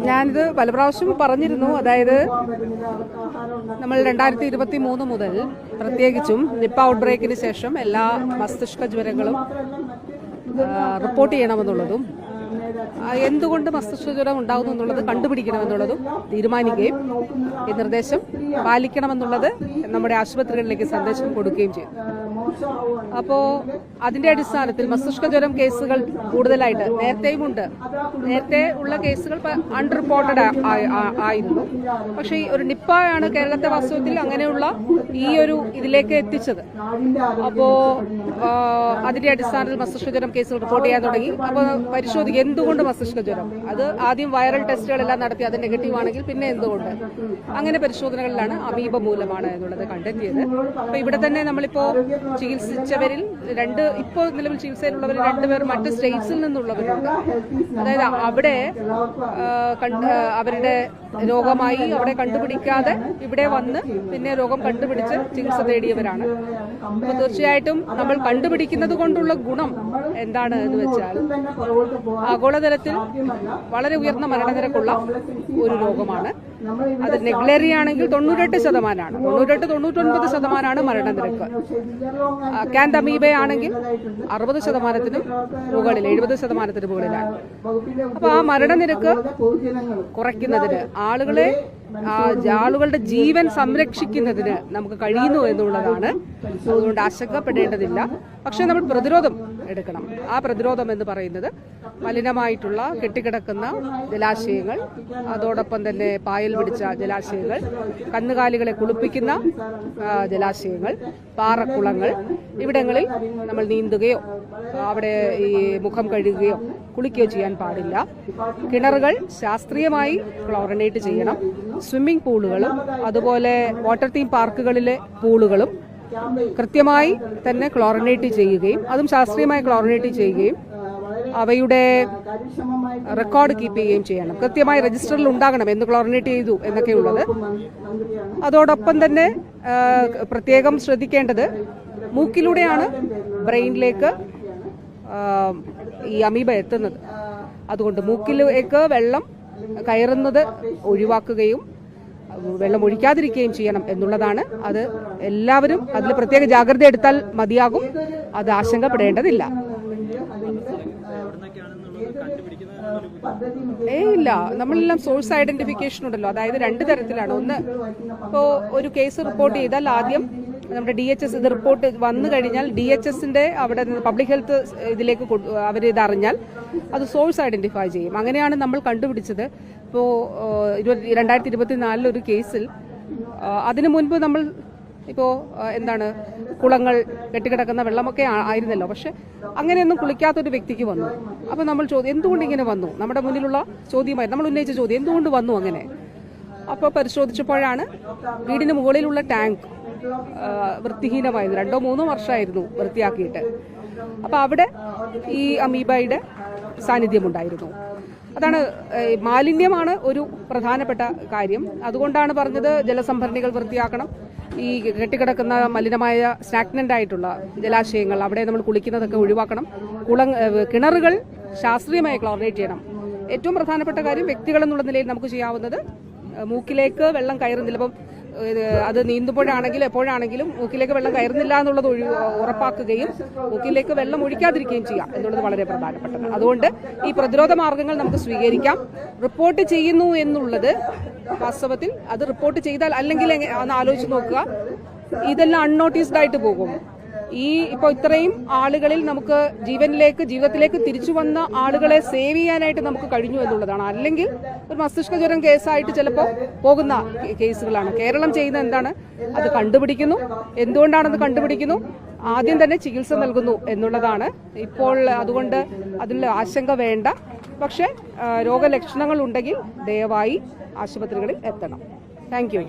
ഞാനിത് പല പ്രാവശ്യം പറഞ്ഞിരുന്നു. അതായത് നമ്മൾ 2023 മുതൽ പ്രത്യേകിച്ചും നിപ്പ ഔട്ട്ബ്രേക്കിന് ശേഷം എല്ലാ മസ്തിഷ്ക ജ്വരങ്ങളും റിപ്പോർട്ട് ചെയ്യണമെന്നുള്ളതും എന്തുകൊണ്ട് മസ്തിഷ്ക ജ്വരം ഉണ്ടാകുന്നു എന്നുള്ളത് കണ്ടുപിടിക്കണമെന്നുള്ളതും തീരുമാനിക്കുകയും ഈ നിർദ്ദേശം പാലിക്കണമെന്നുള്ളത് നമ്മുടെ ആശുപത്രികളിലേക്ക് സന്ദേശം കൊടുക്കുകയും ചെയ്തു. അപ്പോൾ അതിന്റെ അടിസ്ഥാനത്തിൽ മസ്തിഷ്ക ജ്വരം കേസുകൾ കൂടുതലായിട്ട് നേരത്തെയുമുണ്ട്. നേരത്തെ ഉള്ള കേസുകൾ അൺറിപ്പോർട്ടഡ് ആയിരുന്നു. പക്ഷേ ഒരു നിപ്പയാണ് കേരളത്തെ വാസ്തവത്തിൽ അങ്ങനെയുള്ള ഈ ഒരു ഇതിലേക്ക് എത്തിച്ചത്. അപ്പോൾ അതിന്റെ അടിസ്ഥാനത്തിൽ മസ്തിഷ്ക ജ്വരം കേസുകൾ റിപ്പോർട്ട് ചെയ്യാൻ തുടങ്ങി. അപ്പോൾ പരിശോധിക്കുക എന്തുകൊണ്ട് മസ്തിഷ്ക ജ്വരം. അത് ആദ്യം വൈറൽ ടെസ്റ്റുകളെല്ലാം നടത്തി അത് നെഗറ്റീവ് ആണെങ്കിൽ പിന്നെ എന്തുകൊണ്ട്. അങ്ങനെ പരിശോധനകളിലാണ് അമീബ മൂലമാണ് എന്നുള്ളത് കണ്ടെത്തിയത്. അപ്പോൾ ഇവിടെ തന്നെ നമ്മളിപ്പോൾ ചികിത്സിച്ചവരിൽ ഇപ്പോൾ നിലവിൽ ചികിത്സയിലുള്ളവർ 2 പേർ മറ്റ് സ്റ്റേറ്റ്സിൽ നിന്നുള്ളവരുണ്ട്. അതായത് അവിടെ അവരുടെ രോഗമായി അവിടെ കണ്ടുപിടിക്കാതെ ഇവിടെ വന്ന് പിന്നെ രോഗം കണ്ടുപിടിച്ച് ചികിത്സ തേടിയവരാണ്. അപ്പോൾ തീർച്ചയായിട്ടും നമ്മൾ കണ്ടുപിടിക്കുന്നത് കൊണ്ടുള്ള ഗുണം എന്താണ് എന്ന് വെച്ചാൽ ആഗോളതലത്തിൽ വളരെ ഉയർന്ന മരണനിരക്കുള്ള ഒരു രോഗമാണ്. അത് നെഗ്ലേറിയ ആണെങ്കിൽ 98%, 99% മരണനിരക്ക്. കാന്തമീബ ആണെങ്കിൽ 60% മുകളിൽ, 70% മുകളിലാണ്. അപ്പൊ ആ മരണനിരക്ക് കുറയ്ക്കുന്നതിന് ആളുകളുടെ ജീവൻ സംരക്ഷിക്കുന്നതിന് നമുക്ക് കഴിയുന്നു എന്നുള്ളതാണ്. അതുകൊണ്ട് ആശങ്കപ്പെടേണ്ടതില്ല. പക്ഷെ നമ്മൾ പ്രതിരോധം എടുക്കണം. ആ പ്രതിരോധം എന്ന് പറയുന്നത് മലിനമായിട്ടുള്ള കെട്ടിക്കിടക്കുന്ന ജലാശയങ്ങൾ, അതോടൊപ്പം തന്നെ പായൽ പിടിച്ച ജലാശയങ്ങൾ, കന്നുകാലികളെ കുളിപ്പിക്കുന്ന ജലാശയങ്ങൾ, പാറക്കുളങ്ങൾ, ഇവിടങ്ങളിൽ നമ്മൾ നീന്തുകയോ അവിടെ ഈ മുഖം കഴുകുകയോ കുളിക്കുകയോ ചെയ്യാൻ പാടില്ല. കിണറുകൾ ശാസ്ത്രീയമായി ക്ലോറിനേറ്റ് ചെയ്യണം. സ്വിമ്മിംഗ് പൂളുകളും അതുപോലെ വാട്ടർ തീം പാർക്കുകളിലെ പൂളുകളും കൃത്യമായി തന്നെ ക്ലോറിനേറ്റ് ചെയ്യുകയും അതും ശാസ്ത്രീയമായി ക്ലോറിനേറ്റ് ചെയ്യുകയും അവയുടെ റെക്കോർഡ് കീപ്പ് ചെയ്യുകയും ചെയ്യണം. കൃത്യമായി രജിസ്റ്ററിൽ ഉണ്ടാകണം എന്ന് ക്ലോറിനേറ്റ് ചെയ്തു എന്നൊക്കെയുള്ളത്. അതോടൊപ്പം തന്നെ പ്രത്യേകം ശ്രദ്ധിക്കേണ്ടത് മൂക്കിലൂടെയാണ് ബ്രെയിനിലേക്ക് ഈ അമീബ എത്തുന്നത്. അതുകൊണ്ട് മൂക്കിലേക്ക് വെള്ളം കയറുന്നത് ഒഴിവാക്കുകയും വെള്ളം ഒഴിക്കാതിരിക്കുകയും ചെയ്യണം എന്നുള്ളതാണ്. അത് എല്ലാവരും അതിൽ പ്രത്യേക ജാഗ്രത എടുത്താൽ മതിയാകും. അത് ആശങ്കപ്പെടേണ്ടതില്ല. ഇല്ല, നമ്മളെല്ലാം സോഴ്സ് ഐഡന്റിഫിക്കേഷൻ ഉണ്ടല്ലോ. അതായത് 2 തരത്തിലാണ്. ഒന്ന്, ഇപ്പോൾ ഒരു കേസ് റിപ്പോർട്ട് ചെയ്താൽ ആദ്യം നമ്മുടെ DHS ഇത് റിപ്പോർട്ട് വന്നു കഴിഞ്ഞാൽ DHSന്റെ അവിടെ നിന്ന് പബ്ലിക് ഹെൽത്ത് ഇതിലേക്ക് അവരിത് അറിഞ്ഞാൽ അത് സോഴ്സ് ഐഡന്റിഫൈ ചെയ്യും. അങ്ങനെയാണ് നമ്മൾ കണ്ടുപിടിച്ചത്. ഇപ്പോൾ 2024 ഒരു കേസിൽ അതിനു മുൻപ് നമ്മൾ ഇപ്പോൾ കുളങ്ങൾ കെട്ടിക്കിടക്കുന്ന വെള്ളമൊക്കെ ആയിരുന്നല്ലോ. പക്ഷെ അങ്ങനെയൊന്നും കുളിക്കാത്തൊരു വ്യക്തിക്ക് വന്നു. അപ്പോൾ നമ്മൾ എന്തുകൊണ്ട് ഇങ്ങനെ വന്നു, നമ്മുടെ മുന്നിലുള്ള ചോദ്യമായി നമ്മൾ ഉന്നയിച്ച ചോദ്യം എന്തുകൊണ്ട് വന്നു അങ്ങനെ. അപ്പോൾ പരിശോധിച്ചപ്പോഴാണ് വീടിന് മുകളിലുള്ള ടാങ്ക് വൃത്തിഹീനമായിരുന്നു. 2-3 വർഷമായിരുന്നു വൃത്തിയാക്കിയിട്ട്. അപ്പോൾ അവിടെ ഈ അമീബയുടെ സാന്നിധ്യമുണ്ടായിരുന്നു. അതാണ് മാലിന്യമാണ് ഒരു പ്രധാനപ്പെട്ട കാര്യം. അതുകൊണ്ടാണ് പറഞ്ഞത് ജലസംഭരണികൾ വൃത്തിയാക്കണം. ഈ കെട്ടിക്കിടക്കുന്ന മലിനമായ സ്റ്റാഗ്നന്റ് ആയിട്ടുള്ള ജലാശയങ്ങൾ അവിടെ നമ്മൾ കുളിക്കുന്നതൊക്കെ ഒഴിവാക്കണം. കിണറുകൾ ശാസ്ത്രീയമായി ക്ലോറിനേറ്റ് ചെയ്യണം. ഏറ്റവും പ്രധാനപ്പെട്ട കാര്യം വ്യക്തികളെന്നുള്ള നിലയിൽ നമുക്ക് ചെയ്യാവുന്നത് മൂക്കിലേക്ക് വെള്ളം കയറുന്നില്ല. അപ്പം അത് നീന്തുമ്പോഴാണെങ്കിലും എപ്പോഴാണെങ്കിലും മൂക്കിലേക്ക് വെള്ളം കയറുന്നില്ല എന്നുള്ളത് ഉറപ്പാക്കുകയും മൂക്കിലേക്ക് വെള്ളം ഒഴിക്കാതിരിക്കുകയും ചെയ്യാം എന്നുള്ളത് വളരെ പ്രധാനപ്പെട്ടത്. അതുകൊണ്ട് ഈ പ്രതിരോധ മാർഗങ്ങൾ നമുക്ക് സ്വീകരിക്കാം. റിപ്പോർട്ട് ചെയ്യുന്നു എന്നുള്ളത് വാസ്തവത്തിൽ അത് റിപ്പോർട്ട് ചെയ്താൽ അല്ലെങ്കിൽ ഒന്ന് ആലോചിച്ച് നോക്കുക, ഇതെല്ലാം അൺനോട്ടീസ്ഡ് ആയിട്ട് പോകും. ഇപ്പോൾ ഇത്രയും ആളുകളിൽ നമുക്ക് ജീവിതത്തിലേക്ക് തിരിച്ചു വന്ന ആളുകളെ സേവ് ചെയ്യാനായിട്ട് നമുക്ക് കഴിഞ്ഞു എന്നുള്ളതാണ്. അല്ലെങ്കിൽ ഒരു മസ്തിഷ്ക ജ്വരം കേസായിട്ട് ചിലപ്പോൾ പോകുന്ന കേസുകളാണ്. കേരളം ചെയ്യുന്ന എന്താണ്, അത് കണ്ടുപിടിക്കുന്നു. എന്തുകൊണ്ടാണെന്ന് കണ്ടുപിടിക്കുന്നു, ആദ്യം തന്നെ ചികിത്സ നൽകുന്നു എന്നുള്ളതാണ്. ഇപ്പോൾ അതുകൊണ്ട് അതിനുള്ള ആശങ്ക വേണ്ട. പക്ഷേ രോഗലക്ഷണങ്ങൾ ഉണ്ടെങ്കിൽ ദയവായി ആശുപത്രികളിൽ എത്തണം. Thank you.